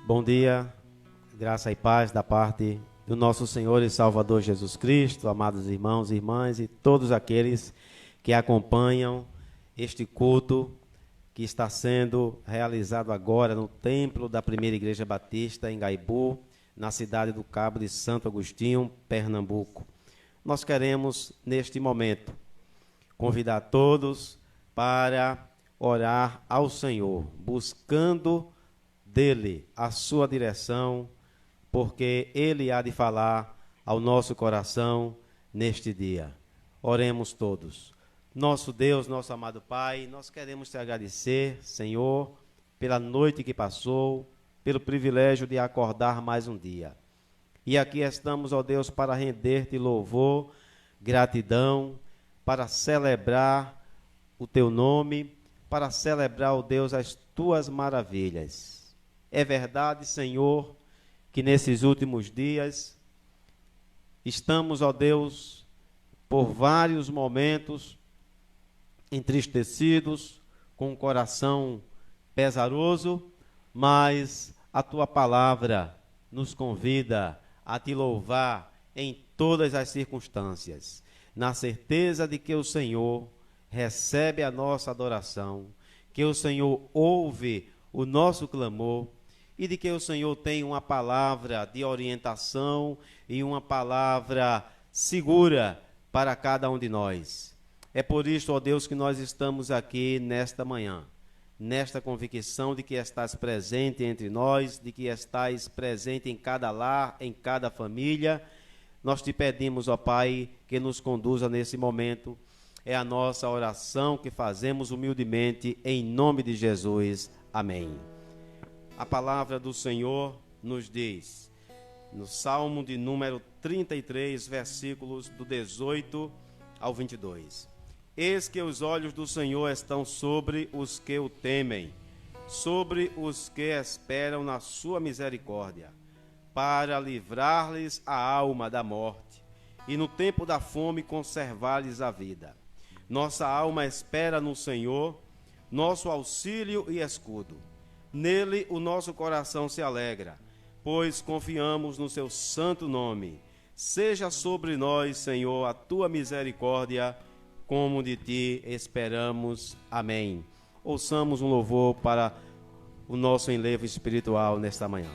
Bom dia, graça e paz da parte do nosso Senhor e Salvador Jesus Cristo, amados irmãos e irmãs e todos aqueles que acompanham este culto que está sendo realizado agora no templo da Primeira Igreja Batista em Gaibu, na cidade do Cabo de Santo Agostinho, Pernambuco. Nós queremos, neste momento, convidar todos para orar ao Senhor, buscando dele a sua direção, porque ele há de falar ao nosso coração neste dia. Oremos todos. Nosso Deus, nosso amado Pai, nós queremos te agradecer, Senhor, pela noite que passou, pelo privilégio de acordar mais um dia. E aqui estamos, ó Deus, para render-te louvor, gratidão, para celebrar o teu nome, para celebrar, ó Deus, as tuas maravilhas. É verdade, Senhor, que nesses últimos dias estamos, ó Deus, por vários momentos entristecidos, com o coração pesaroso, mas a tua palavra nos convida a te louvar em todas as circunstâncias, na certeza de que o Senhor recebe a nossa adoração, que o Senhor ouve o nosso clamor e de que o Senhor tem uma palavra de orientação e uma palavra segura para cada um de nós. É por isso, ó Deus, que nós estamos aqui nesta manhã, nesta convicção de que estás presente entre nós, de que estás presente em cada lar, em cada família. Nós te pedimos, ó Pai, que nos conduza nesse momento. É a nossa oração que fazemos humildemente em nome de Jesus. Amém. A palavra do Senhor nos diz, no Salmo de número 33, versículos do 18 ao 22. Eis que os olhos do Senhor estão sobre os que o temem, sobre os que esperam na sua misericórdia, para livrar-lhes a alma da morte, e no tempo da fome conservar-lhes a vida. Nossa alma espera no Senhor, nosso auxílio e escudo. Nele o nosso coração se alegra, pois confiamos no seu santo nome. Seja sobre nós, Senhor, a tua misericórdia, como de ti esperamos. Amém. Ouçamos um louvor para o nosso enlevo espiritual nesta manhã.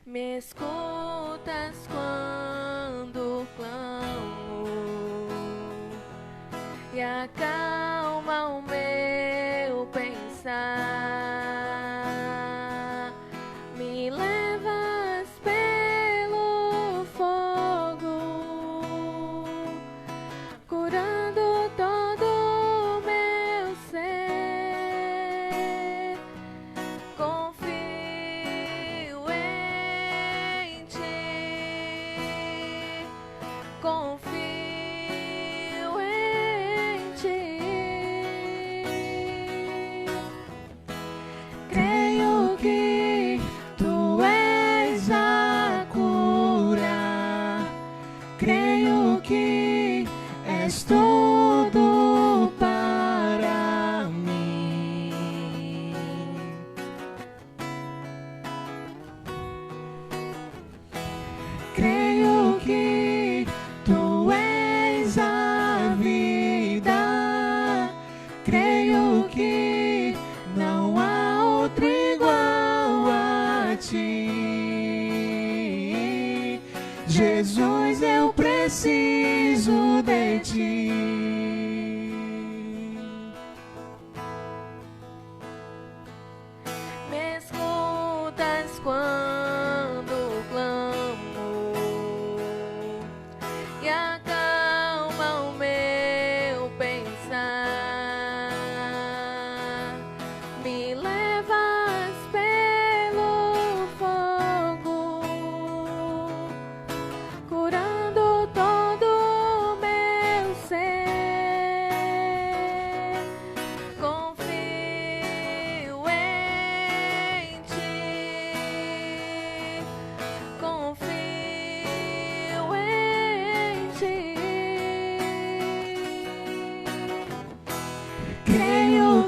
Me escutas quando clamo e acalma o meu pensar. Me levas pelo fogo, curando todo o meu ser. Confio em ti, confio em ti. Creio que tu és a cura, creio que és tudo para mim. Creio que tu és a vida, creio que não há outro igual a ti. Jesus, eu preciso de ti. Me escutas quando clamo e acalma o meu pensar. Me levas pelo fogo,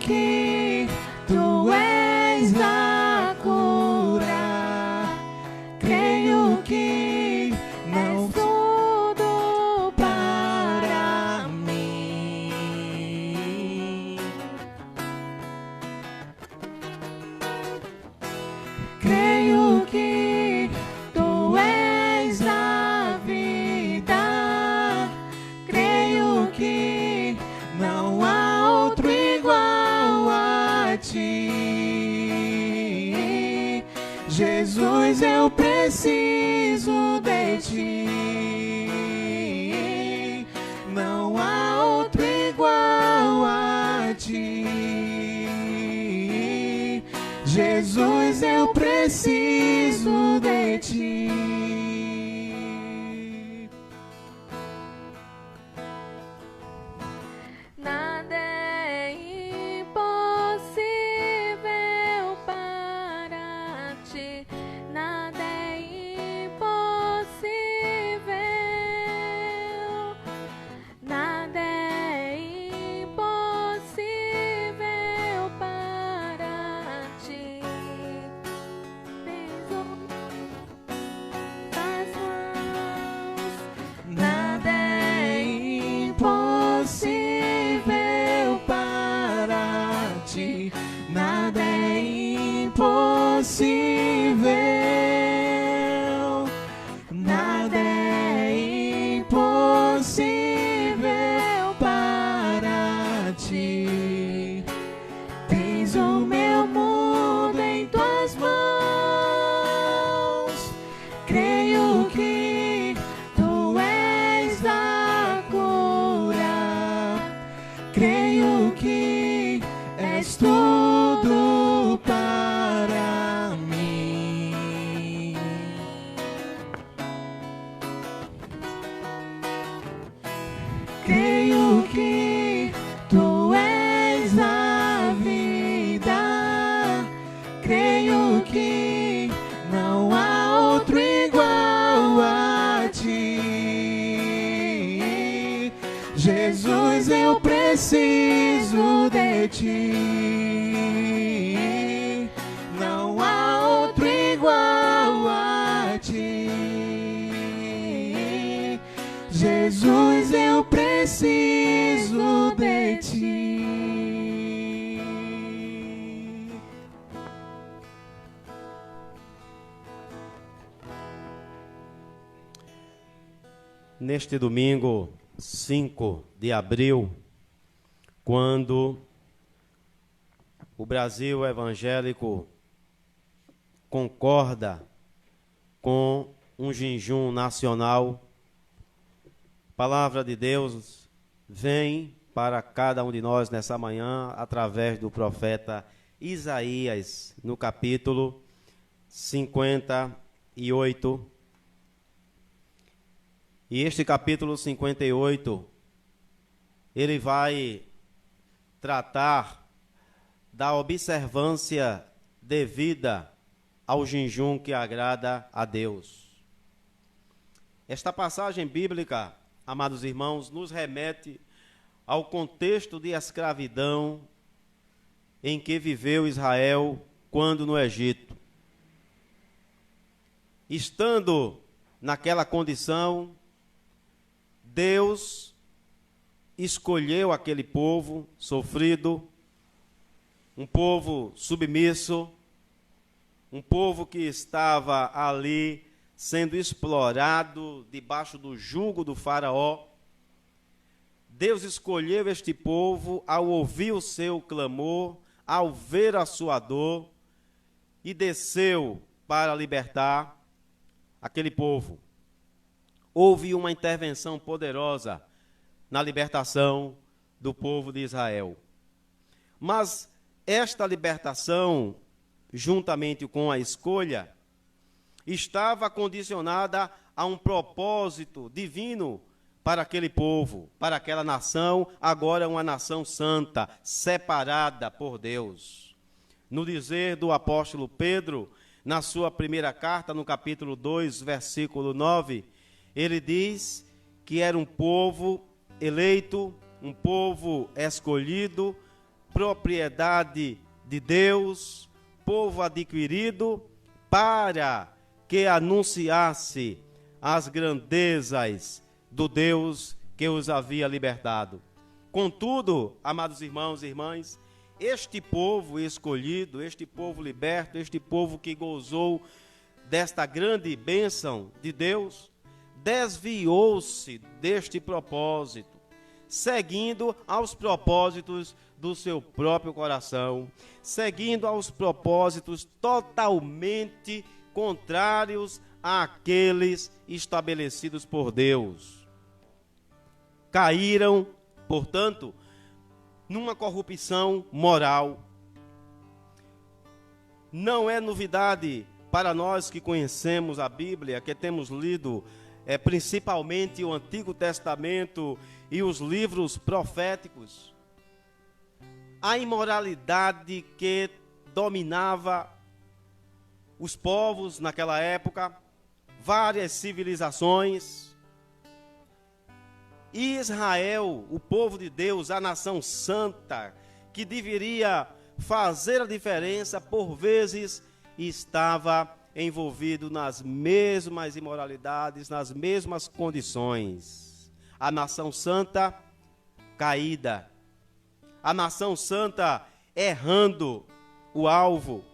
que tu és a cura. Creio que não tudo para mim. Creio que tu és a vida. Creio que não há outro igual a ti. Jesus, eu preciso de ti. Não há outro igual a ti. Jesus, eu preciso de ti. Nada é impossível para ti. Nada é impossível. Nada é impossível para ti. Tens as mãos. Nada é impossível para ti. Nada é impossível. Nada é impossível para ti. Tens o meu mundo em tuas mãos. Creio que tu és a cura. Creio que és tudo para mim. Creio que tu és a vida. Creio que não há outro igual a ti. Jesus, eu preciso de ti. Não há outro igual a ti. Jesus, eu preciso de ti. Neste domingo 5 de abril, quando o Brasil evangélico concorda com um jejum nacional, a palavra de Deus vem para cada um de nós nessa manhã através do profeta Isaías, no capítulo 58. E este capítulo 58, ele vai tratar da observância devida ao jejum que agrada a Deus. Esta passagem bíblica, amados irmãos, nos remete ao contexto de escravidão em que viveu Israel quando no Egito. Estando naquela condição, Deus escolheu aquele povo sofrido, um povo submisso, um povo que estava ali sendo explorado debaixo do jugo do faraó. Deus escolheu este povo ao ouvir o seu clamor, ao ver a sua dor, e desceu para libertar aquele povo. Houve uma intervenção poderosa na libertação do povo de Israel. Mas esta libertação, juntamente com a escolha, estava condicionada a um propósito divino para aquele povo, para aquela nação, agora uma nação santa, separada por Deus. No dizer do apóstolo Pedro, na sua primeira carta, no capítulo 2, versículo 9, ele diz que era um povo eleito, um povo escolhido propriedade de Deus, povo adquirido, para que anunciasse as grandezas do Deus que os havia libertado. Contudo, amados irmãos e irmãs, este povo escolhido, este povo liberto, este povo que gozou desta grande bênção de Deus, desviou-se deste propósito, seguindo aos propósitos do seu próprio coração, seguindo aos propósitos totalmente contrários àqueles estabelecidos por Deus. Caíram, portanto, numa corrupção moral. Não é novidade para nós que conhecemos a Bíblia, que temos lido principalmente o Antigo Testamento e os livros proféticos, a imoralidade que dominava os povos naquela época, várias civilizações. Israel, o povo de Deus, a nação santa, que deveria fazer a diferença, por vezes estava envolvido nas mesmas imoralidades, nas mesmas condições. A nação santa caída, a nação santa errando o alvo,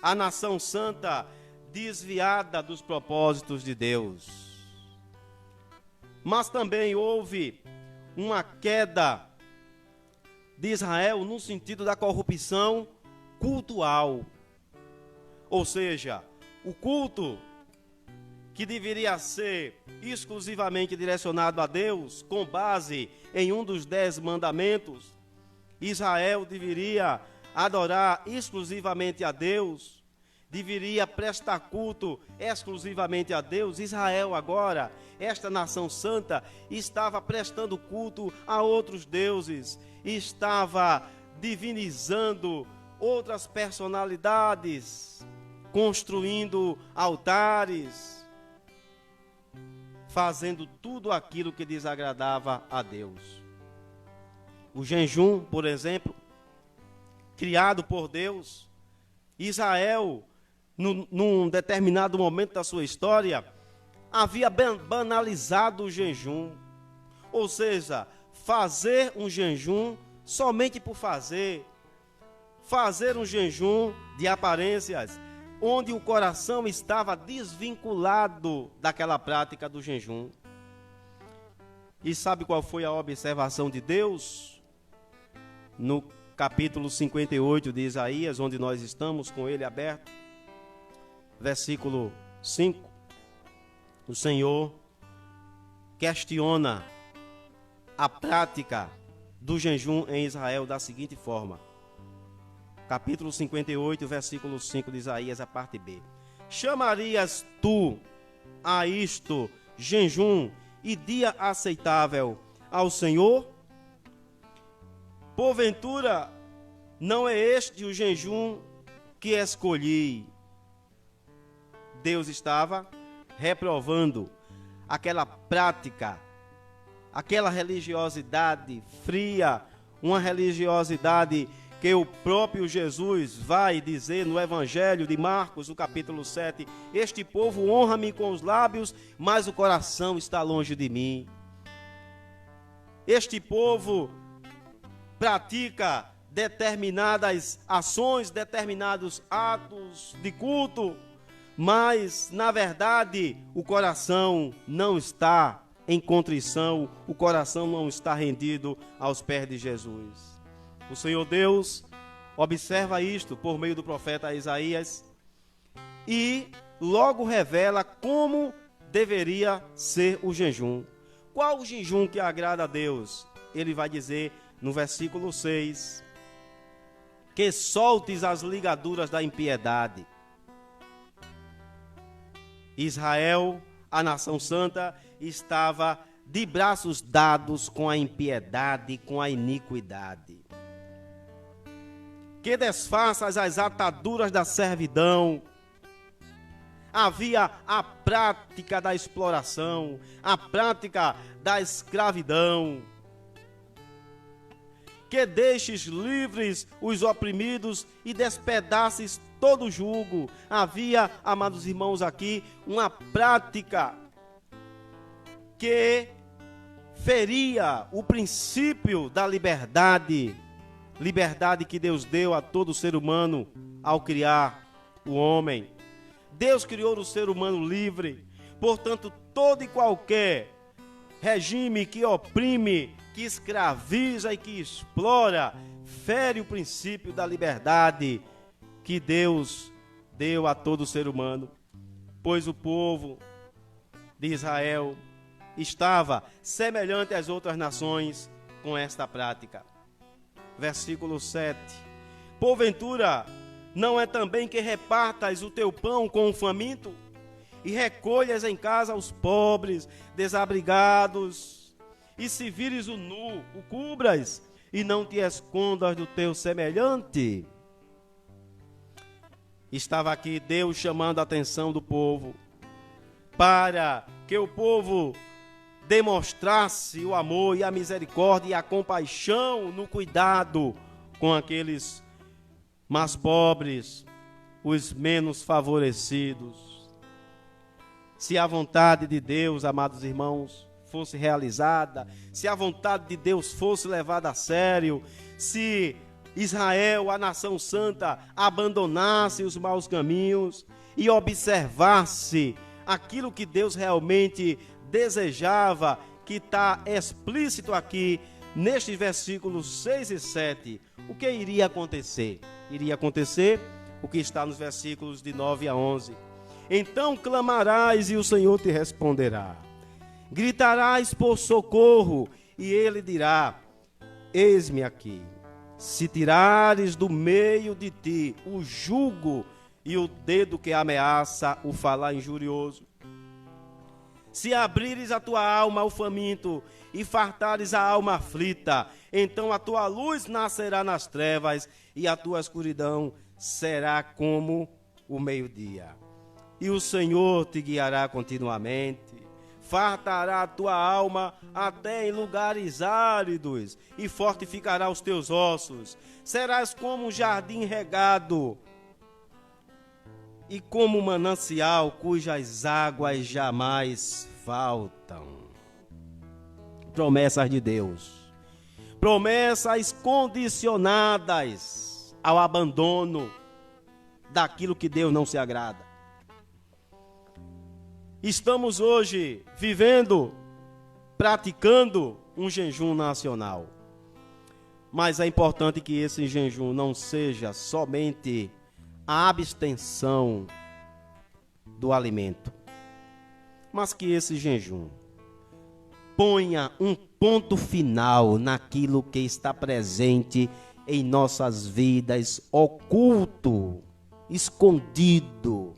a nação santa desviada dos propósitos de Deus. Mas também houve uma queda de Israel no sentido da corrupção cultural. Ou seja, o culto que deveria ser exclusivamente direcionado a Deus, com base em um dos 10 mandamentos, Israel deveria adorar exclusivamente a Deus, deveria prestar culto exclusivamente a Deus. Israel agora, esta nação santa, estava prestando culto a outros deuses, estava divinizando outras personalidades, construindo altares, fazendo tudo aquilo que desagradava a Deus. O jejum, por exemplo, criado por Deus, Israel, num determinado momento da sua história, havia banalizado o jejum. Ou seja, fazer um jejum somente por fazer um jejum de aparências, onde o coração estava desvinculado daquela prática do jejum. E sabe qual foi a observação de Deus? No capítulo 58 de Isaías, onde nós estamos com ele aberto, versículo 5, o Senhor questiona a prática do jejum em Israel da seguinte forma. Capítulo 58, versículo 5 de Isaías, a parte B. Chamarias tu a isto jejum e dia aceitável ao Senhor? Porventura, não é este o jejum que escolhi? Deus estava reprovando aquela prática, aquela religiosidade fria, uma religiosidade que o próprio Jesus vai dizer no Evangelho de Marcos, no capítulo 7, este povo honra-me com os lábios, mas o coração está longe de mim. Este povo pratica determinadas ações, determinados atos de culto, mas, na verdade, o coração não está em contrição, o coração não está rendido aos pés de Jesus. O Senhor Deus observa isto por meio do profeta Isaías e logo revela como deveria ser o jejum. Qual o jejum que agrada a Deus? Ele vai dizer no versículo 6, que soltes as ligaduras da impiedade. Israel, a nação santa, estava de braços dados com a impiedade, com a iniquidade. Que desfaças as ataduras da servidão. Havia a prática da exploração, a prática da escravidão. que deixes livres os oprimidos e despedaces todo jugo. Havia, amados irmãos, aqui uma prática que feria o princípio da liberdade, liberdade que Deus deu a todo ser humano ao criar o homem. Deus criou o ser humano livre, portanto, todo e qualquer regime que oprime, que escraviza e que explora, fere o princípio da liberdade que Deus deu a todo ser humano. Pois o povo de Israel estava semelhante às outras nações com esta prática. Versículo 7. Porventura, não é também que repartas o teu pão com o faminto e recolhas em casa os pobres, desabrigados, e se vires o nu, o cubras, e não te escondas do teu semelhante? Estava aqui Deus chamando a atenção do povo, para que o povo demonstrasse o amor e a misericórdia e a compaixão no cuidado com aqueles mais pobres, os menos favorecidos. Se a vontade de Deus, amados irmãos, fosse realizada, se a vontade de Deus fosse levada a sério, se Israel, a nação santa, abandonasse os maus caminhos e observasse aquilo que Deus realmente desejava, que está explícito aqui nestes versículos 6 e 7, o que iria acontecer? Iria acontecer o que está nos versículos de 9 a 11. Então clamarás e o Senhor te responderá. Gritarás por socorro e ele dirá: eis-me aqui. Se tirares do meio de ti o jugo e o dedo que ameaça o falar injurioso, se abrires a tua alma ao faminto e fartares a alma aflita, então a tua luz nascerá nas trevas e a tua escuridão será como o meio-dia. E o Senhor te guiará continuamente, fartará a tua alma até em lugares áridos e fortificará os teus ossos. Serás como um jardim regado e como um manancial cujas águas jamais faltam. Promessas de Deus. Promessas condicionadas ao abandono daquilo que Deus não se agrada. Estamos hoje vivendo, praticando um jejum nacional. Mas é importante que esse jejum não seja somente a abstenção do alimento, mas que esse jejum ponha um ponto final naquilo que está presente em nossas vidas, oculto, escondido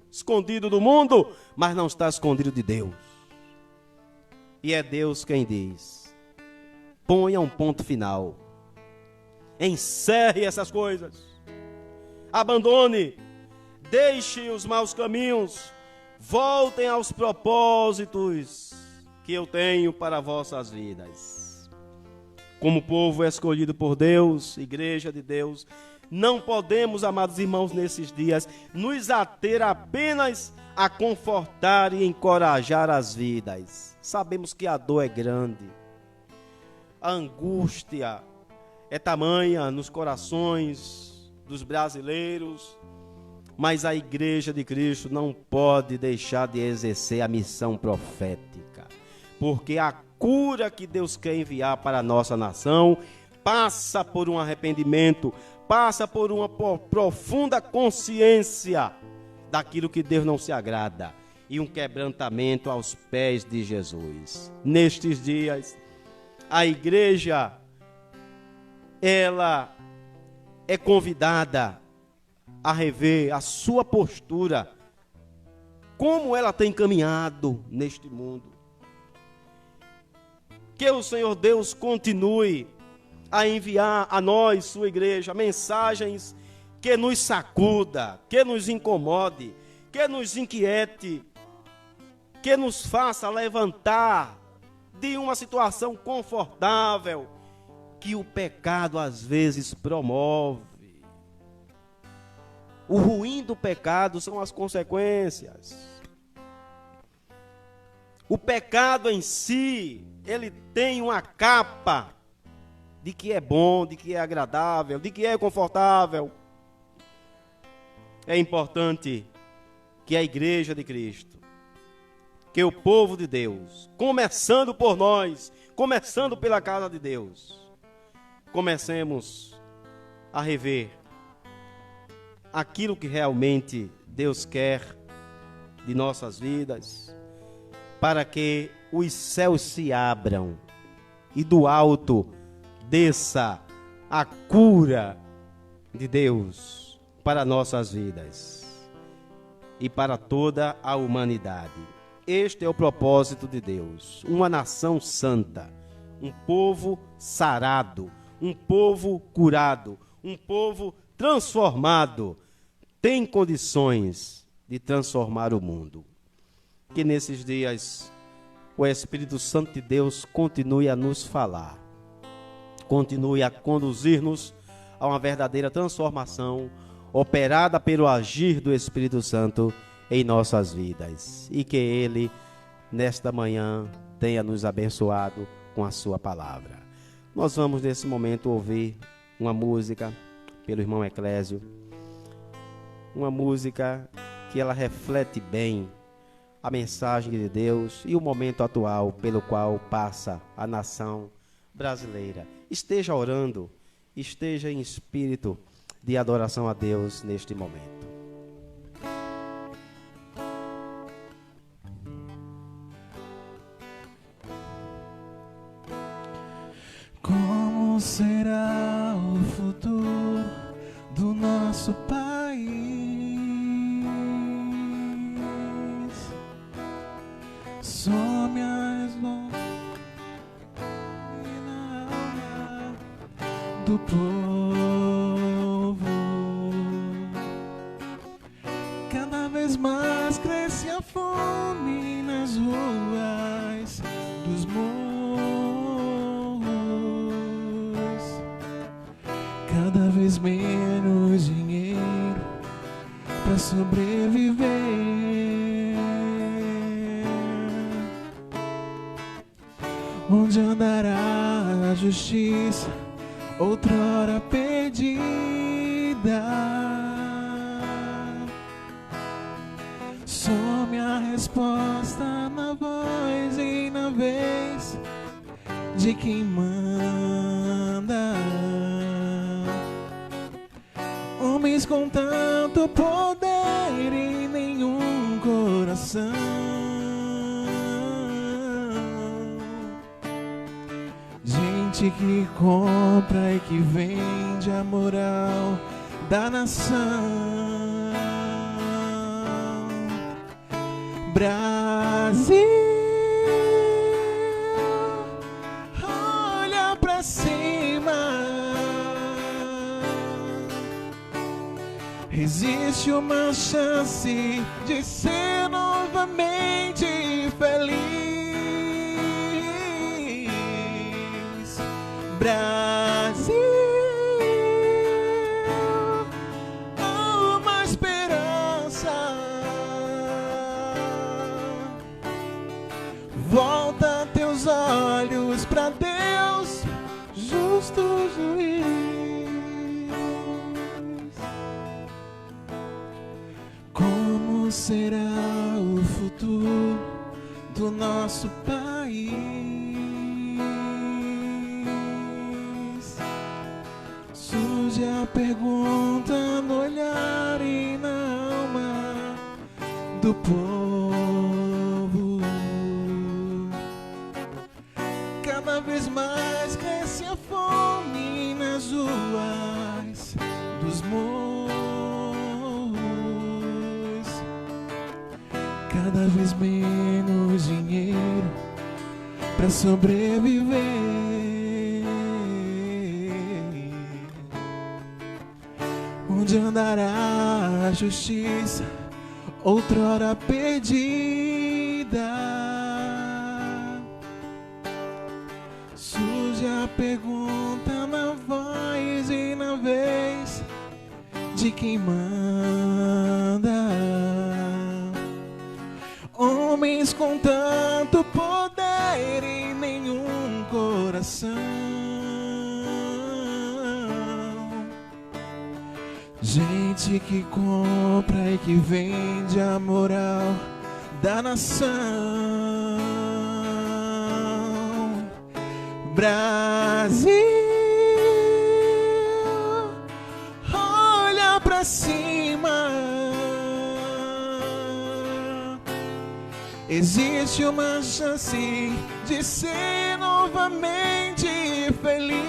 do mundo, mas não está escondido de Deus. E é Deus quem diz: ponha um ponto final, encerre essas coisas, abandone, deixe os maus caminhos, voltem aos propósitos que eu tenho para vossas vidas. Como povo escolhido por Deus, igreja de Deus, não podemos, amados irmãos, nesses dias, nos ater apenas a confortar e encorajar as vidas. Sabemos que a dor é grande, a angústia é tamanha nos corações dos brasileiros, mas a igreja de Cristo não pode deixar de exercer a missão profética, porque a cura que Deus quer enviar para a nossa nação passa por um arrependimento, passa por uma profunda consciência daquilo que Deus não se agrada e um quebrantamento aos pés de Jesus. Nestes dias, a igreja, ela é convidada a rever a sua postura, como ela tem caminhado neste mundo. Que o Senhor Deus continue a enviar a nós, sua igreja, mensagens que nos sacuda, que nos incomode, que nos inquiete, que nos faça levantar de uma situação confortável, que o pecado às vezes promove. O ruim do pecado são as consequências. O pecado em si, ele tem uma capa de que é bom, de que é agradável, de que é confortável. É importante que a Igreja de Cristo, que o povo de Deus, começando por nós, começando pela casa de Deus, comecemos a rever aquilo que realmente Deus quer de nossas vidas, para que os céus se abram e do alto desça a cura de Deus para nossas vidas e para toda a humanidade. Este é o propósito de Deus, uma nação santa, um povo sarado, um povo curado, um povo transformado, tem condições de transformar o mundo. Que nesses dias o Espírito Santo de Deus continue a nos falar, continue a conduzir-nos a uma verdadeira transformação operada pelo agir do Espírito Santo em nossas vidas. E que Ele, nesta manhã, tenha nos abençoado com a sua palavra. Nós vamos, nesse momento, ouvir uma música pelo irmão Eclésio. Uma música que ela reflete bem a mensagem de Deus e o momento atual pelo qual passa a nação brasileira. Esteja orando, esteja em espírito de adoração a Deus neste momento. Como será o futuro do nosso país? Some as luzes na alma do povo. Cada vez mais cresce a fome nas ruas dos morros. Cada vez menos dinheiro para sobreviver. Onde andará a justiça, outrora perdida? Some a resposta na voz e na vez de quem manda. Homens com tanto poder e nenhum coração. Gente que compra e que vende a moral da nação. Brasil, olha pra cima. Existe uma chance de ser novamente feliz. Brasil, há uma esperança. Volta teus olhos pra Deus, justo juiz. Como será o futuro do nosso país? Surge a pergunta no olhar e na alma do povo. Cada vez mais cresce a fome nas ruas dos morros. Cada vez menos dinheiro pra sobreviver. Onde andará a justiça, outrora perdida? Surge a pergunta de quem manda. Homens com tanto poder e nenhum coração. Gente que compra e que vende a moral da nação. Brasil, olha pra cima. Existe uma chance de ser novamente feliz.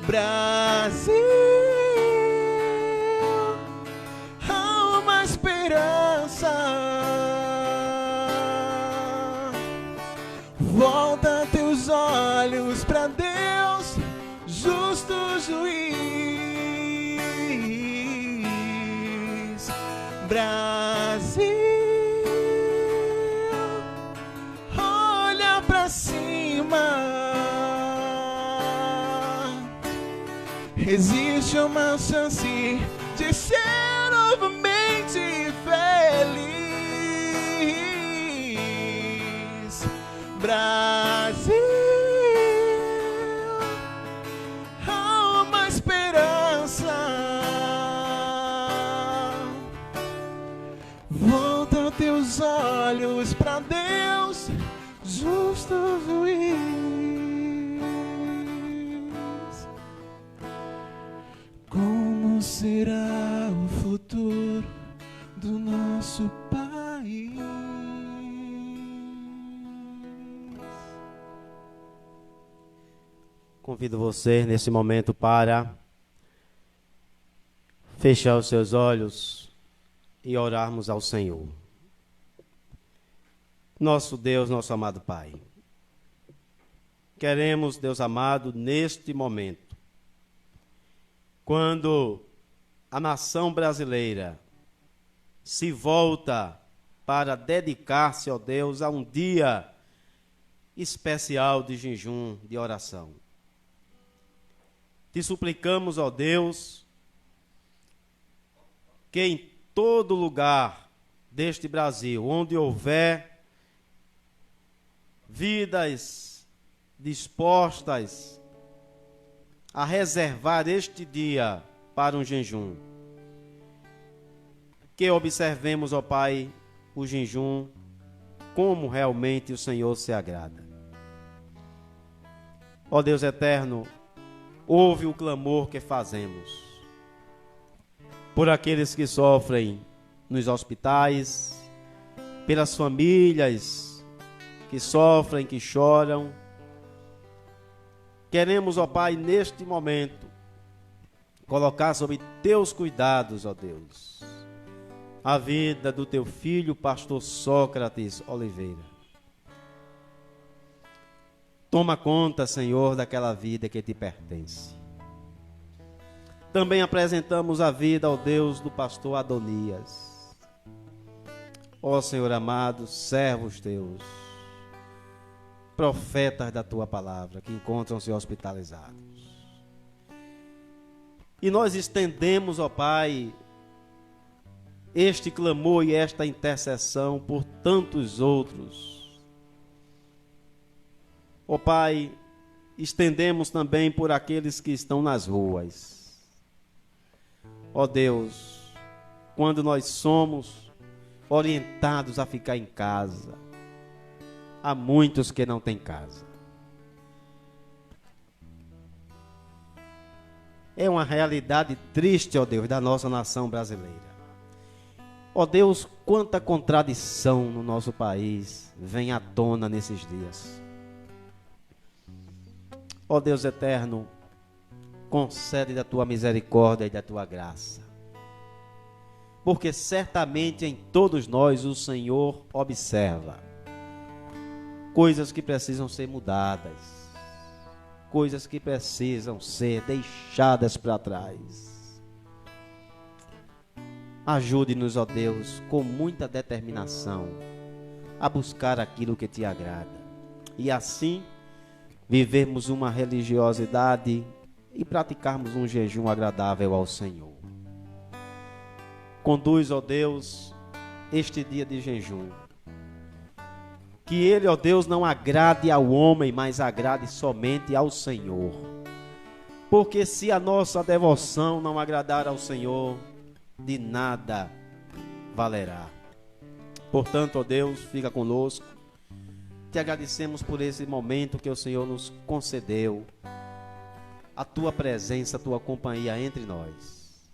Brasil, há uma esperança. Volta teus olhos pra Deus, justo juiz. Brasil, olha pra cima. Existe uma chance de ser novamente feliz. Brasil, há uma esperança. Volta teus olhos pra Deus, justo juiz. Como será o futuro do nosso país? Convido você nesse momento para fechar os seus olhos e orarmos ao Senhor. Nosso Deus, nosso amado Pai, queremos, Deus amado, neste momento, quando a nação brasileira se volta para dedicar-se, ó Deus, a um dia especial de jejum, de oração. Te suplicamos, ó Deus, que em todo lugar deste Brasil, onde houver vidas dispostas a reservar este dia para um jejum, que observemos, ó Pai, o jejum como realmente o Senhor se agrada. Ó Deus eterno, ouve o clamor que fazemos por aqueles que sofrem nos hospitais, pelas famílias que sofrem, que choram. Queremos, ó Pai, neste momento, colocar sob teus cuidados, ó Deus, a vida do teu filho, pastor Sócrates Oliveira. Toma conta, Senhor, daquela vida que te pertence. Também apresentamos a vida, ó Deus, do pastor Adonias. Ó Senhor amado, servos teus, profetas da tua palavra, que encontram-se hospitalizados. E nós estendemos, ó Pai, este clamor e esta intercessão por tantos outros. Ó Pai, estendemos também por aqueles que estão nas ruas. Ó Deus, quando nós somos orientados a ficar em casa, há muitos que não têm casa. É uma realidade triste, ó Deus, da nossa nação brasileira. Ó Deus, quanta contradição no nosso país vem à tona nesses dias. Ó Deus eterno, concede da tua misericórdia e da tua graça. Porque certamente em todos nós o Senhor observa coisas que precisam ser mudadas, coisas que precisam ser deixadas para trás. Ajude-nos, ó Deus, com muita determinação a buscar aquilo que te agrada e assim vivermos uma religiosidade e praticarmos um jejum agradável ao Senhor. Conduz, ó Deus, este dia de jejum. Que ele, ó Deus, não agrade ao homem, mas agrade somente ao Senhor. Porque se a nossa devoção não agradar ao Senhor, de nada valerá. Portanto, ó Deus, fica conosco. Te agradecemos por esse momento que o Senhor nos concedeu. A tua presença, a tua companhia entre nós.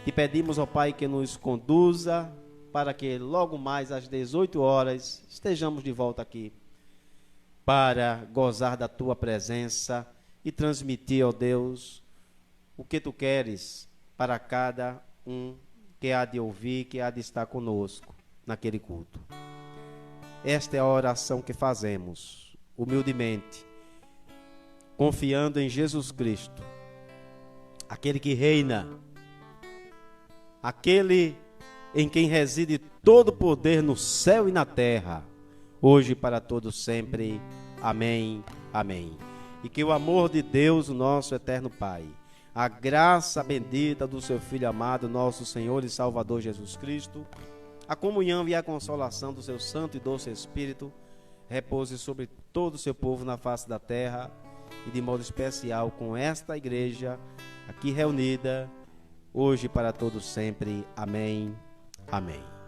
Te pedimos, ó Pai, que nos conduza para que logo mais às 18 horas estejamos de volta aqui para gozar da tua presença e transmitir, ó Deus, o que tu queres para cada um que há de ouvir, que há de estar conosco naquele culto. Esta é a oração que fazemos, humildemente, confiando em Jesus Cristo, aquele que reina, aquele em quem reside todo o poder no céu e na terra, hoje e para todos sempre. Amém, amém. E que o amor de Deus, o nosso eterno Pai, a graça bendita do seu Filho amado, nosso Senhor e Salvador Jesus Cristo, a comunhão e a consolação do seu Santo e Doce Espírito, repouse sobre todo o seu povo na face da terra, e de modo especial com esta igreja aqui reunida, hoje e para todos sempre. Amém. Amém.